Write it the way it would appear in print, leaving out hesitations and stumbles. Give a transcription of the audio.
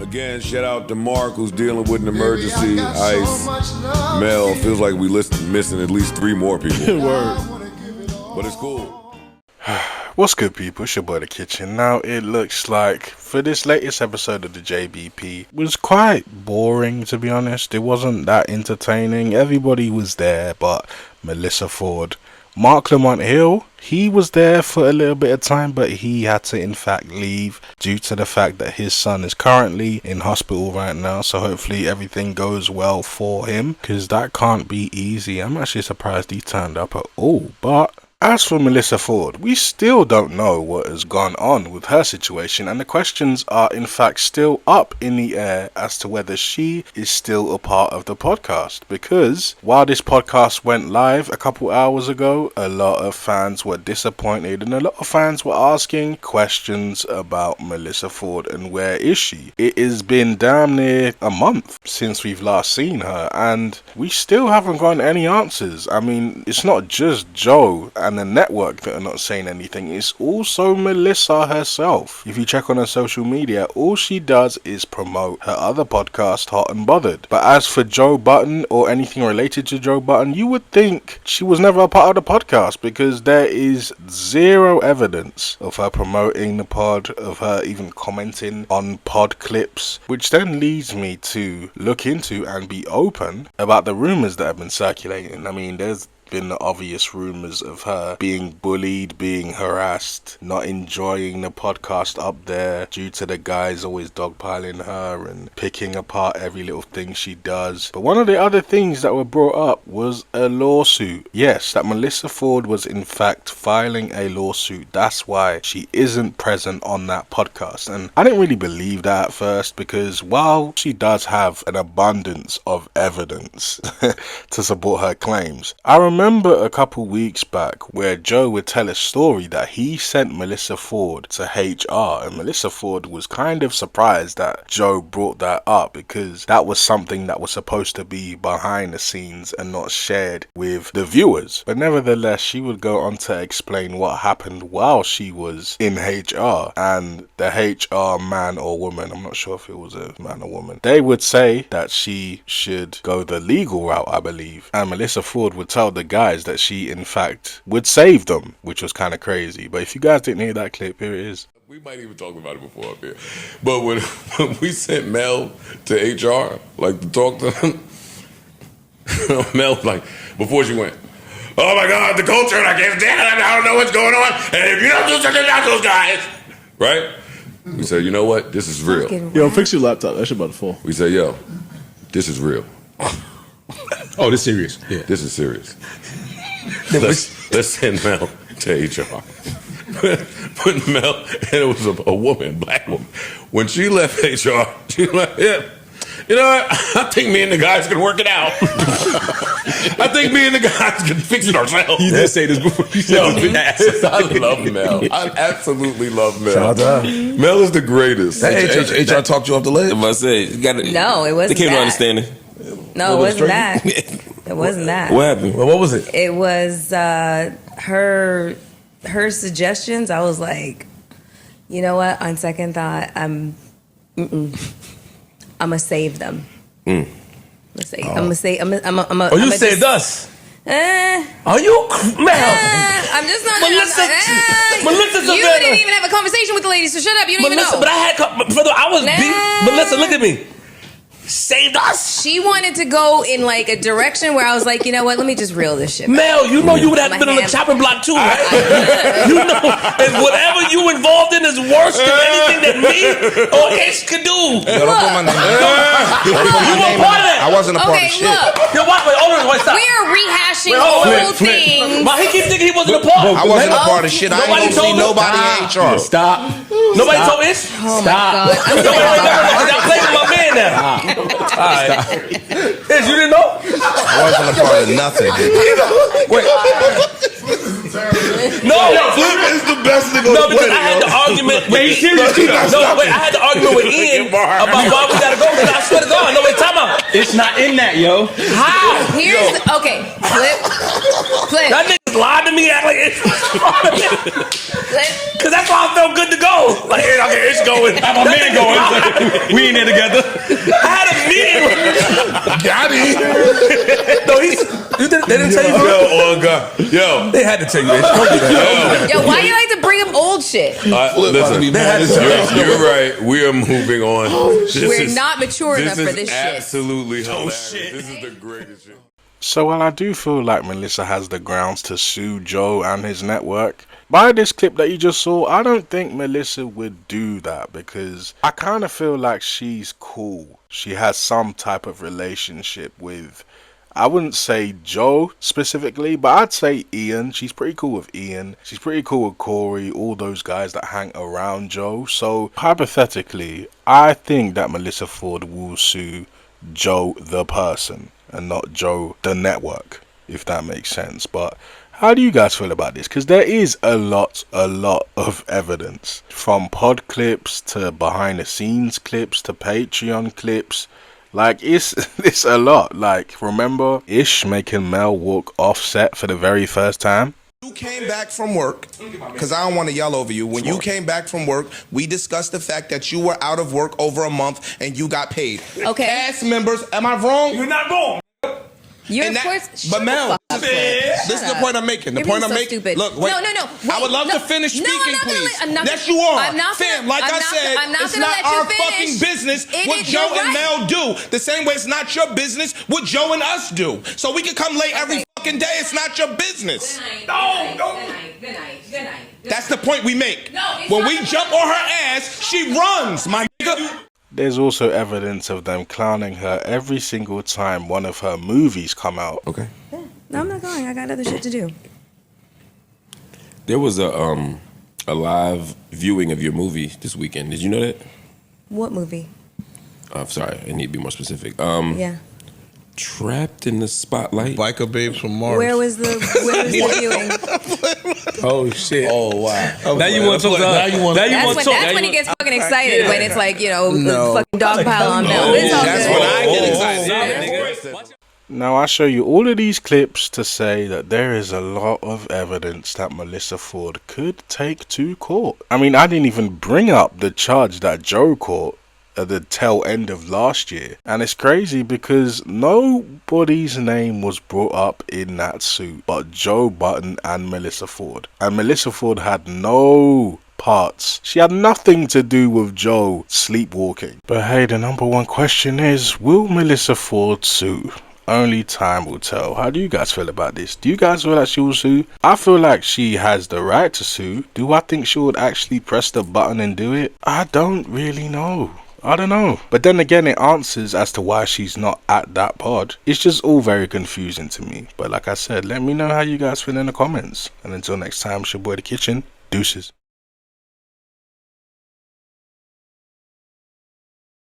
Again, shout out to Mark, who's dealing with an emergency. Ice, Mel, feels like we missing at least 3 more people. Word. But it's cool. What's good, people? It's your boy The Kitchen. Now, it looks like for this latest episode of the JBP was quite boring, to be honest. It wasn't that entertaining. Everybody was there but Melyssa Ford. Mark Lamont Hill, he was there for a little bit of time, but he had to in fact leave due to the fact that his son is currently in hospital right now. So hopefully everything goes well for him, because that can't be easy. I'm actually surprised he turned up at all. But as for Melyssa Ford, we still don't know what has gone on with her situation, and the questions are in fact still up in the air as to whether she is still a part of the podcast. Because while this podcast went live a couple hours ago, a lot of fans were disappointed and a lot of fans were asking questions about Melyssa Ford and where is she. It has been damn near a month since we've last seen her and we still haven't gotten any answers. I mean, it's not just Joe and the network that are not saying anything, it's also Melyssa herself. If you check on her social media, all she does is promote her other podcast, Hot and Bothered. But as for Joe Button or anything related to Joe Button, you would think she was never a part of the podcast, because there is zero evidence of her promoting the pod, of her even commenting on pod clips, which then leads me to look into and be open about the rumors that have been circulating. I mean, there's been the obvious rumors of her being bullied, being harassed, not enjoying the podcast up there due to the guys always dogpiling her and picking apart every little thing she does. But one of the other things that were brought up was a lawsuit. Yes, that Melyssa Ford was in fact filing a lawsuit. That's why she isn't present on that podcast. And I didn't really believe that at first, because while she does have an abundance of evidence to support her claims, I remember a couple weeks back where Joe would tell a story that he sent Melyssa Ford to HR, and Melyssa Ford was kind of surprised that Joe brought that up, because that was something that was supposed to be behind the scenes and not shared with the viewers. But nevertheless, she would go on to explain what happened while she was in HR, and the HR man or woman, I'm not sure if it was a man or woman, they would say that she should go the legal route, I believe, and Melyssa Ford would tell the guys that she in fact would save them, which was kind of crazy. But if you guys didn't hear that clip, here it is. We might even talk about it before up here. But when we sent Mel to HR, like to talk to them, Mel, like, before she went, oh my God, the culture, I can't stand it, I don't know what's going on, and if you don't do something about those guys, right? We said, you know what, this is real. Yo, fix your laptop, that shit about to fall. We said, yo, this is real. Oh, this serious. Yeah. This is serious. Let's send Mel to HR. Put Mel, and it was a woman, black woman. When she left HR, she was like, yeah, you know what? I think me and the guys can work it out. I think me and the guys can fix it ourselves. You did say this before. You said I love Mel. I absolutely love Mel. Mel is the greatest. HR talked you off the ledge? I say, no, it wasn't. They came to that. understanding. No, it wasn't that. It wasn't that. What happened? Well, what was it? It was her suggestions. I was like, you know what? On second thought, I'm gonna save them. I'm gonna save. Oh, you saved us. Are you I'm just not. Melissa, you didn't even have a conversation with the lady, so shut up. You don't even know. But I was beat. Melissa, look at me. Saved us. She wanted to go in like a direction where I was like, you know what? Let me just reel this shit. Mel, you know you would have been on the chopping block too, right? You know, and whatever you involved in is worse than anything that me or Ish could do. Yo, don't put my name You were part of that. I wasn't a part of shit. Yo, wait, stop. We are rehashing old things. Why he keep thinking he wasn't a part? I wasn't a part of shit. I ain't gonna see nobody in HR. Stop. Nobody told Ish? Oh my God. Y'all playing with my man now. Alright. Ish, you didn't know? I wasn't a part of nothing. Wait. No, Flip is the best nigga. No, because I had the argument with I had the argument with Ian about why we gotta go. I swear to God, no, wait, time out. It's not in that, yo. How? Here's okay. Flip. That nigga lied to me, act like it's because that's why I felt good to go. Like, okay, it's going. I'm a man going. We ain't there together. I had a meeting with Got it. No, they didn't tell you, bro? Yo, oh God. Yo. They had to tell you that. Don't do that. Yo, why you like to bring up old shit? Listen, They had to tell you. you're right. We are moving on. We're not mature enough for this shit. Absolutely hilarious. This is the greatest shit. So while I do feel like Melyssa has the grounds to sue Joe and his network, by this clip that you just saw, I don't think Melyssa would do that because I kind of feel like she's cool. She has some type of relationship with, I wouldn't say Joe specifically, but I'd say Ian. She's pretty cool with Ian. She's pretty cool with Corey, all those guys that hang around Joe. So hypothetically, I think that Melyssa Ford will sue Joe the person and not Joe the network, if that makes sense. But how do you guys feel about this? Because there is a lot of evidence, from pod clips to behind the scenes clips to Patreon clips. Like, it's a lot. Like, remember Ish making Mel walk off set for the very first time? You came back from work, because I don't want to yell over you. When you came back from work, we discussed the fact that you were out of work over a month and you got paid. Okay. Cast members, am I wrong? You're not wrong. You're And of that- course. but Mel, shut the fuck up, this is the point I'm making. The You're point being I'm so making. stupid. Look, wait. No. I would love to finish No, speaking, I'm not gonna please. I'm not Yes, gonna- you are. I'm not Fam, gonna- like I'm I not said, gonna- I'm not it's gonna not let you our finish. fucking business what You're Joe and right. Mel do. The same way it's not your business what Joe and us do. So we can come late every fucking day. It's not your business. Good night. That's the point we make. No, it's When not we the jump point. on her ass, she runs, my nigga. There's also evidence of them clowning her every single time one of her movies come out. Okay. No, I'm not going. I got other shit to do. There was a live viewing of your movie this weekend. Did you know that? What movie? I'm sorry, I need to be more specific. Yeah. Trapped in the Spotlight. Biker babes from Mars. Where was the viewing? Oh shit. Oh wow. Now you want to talk. Now you want. That's when he gets fucking excited. When it's like, No. fucking dog pile on Mel. It's all That's good. when I get excited. Now I show you all of these clips to say that there is a lot of evidence that Melyssa Ford could take to court. I mean, I didn't even bring up the charge that Joe caught at the tail end of last year. And it's crazy because nobody's name was brought up in that suit but Joe Button and Melyssa Ford. And Melyssa Ford had no parts. She had nothing to do with Joe sleepwalking. But hey, the number one question is, will Melyssa Ford sue? Only time will tell. How do you guys feel about this? Do you guys feel like she will sue? I feel like she has the right to sue. Do I think she would actually press the button and do it? I don't really know. I don't know. But then again, it answers as to why she's not at that pod. It's just all very confusing to me. But like I said, let me know how you guys feel in the comments. And until next time, it's your boy The Kitchen. Deuces.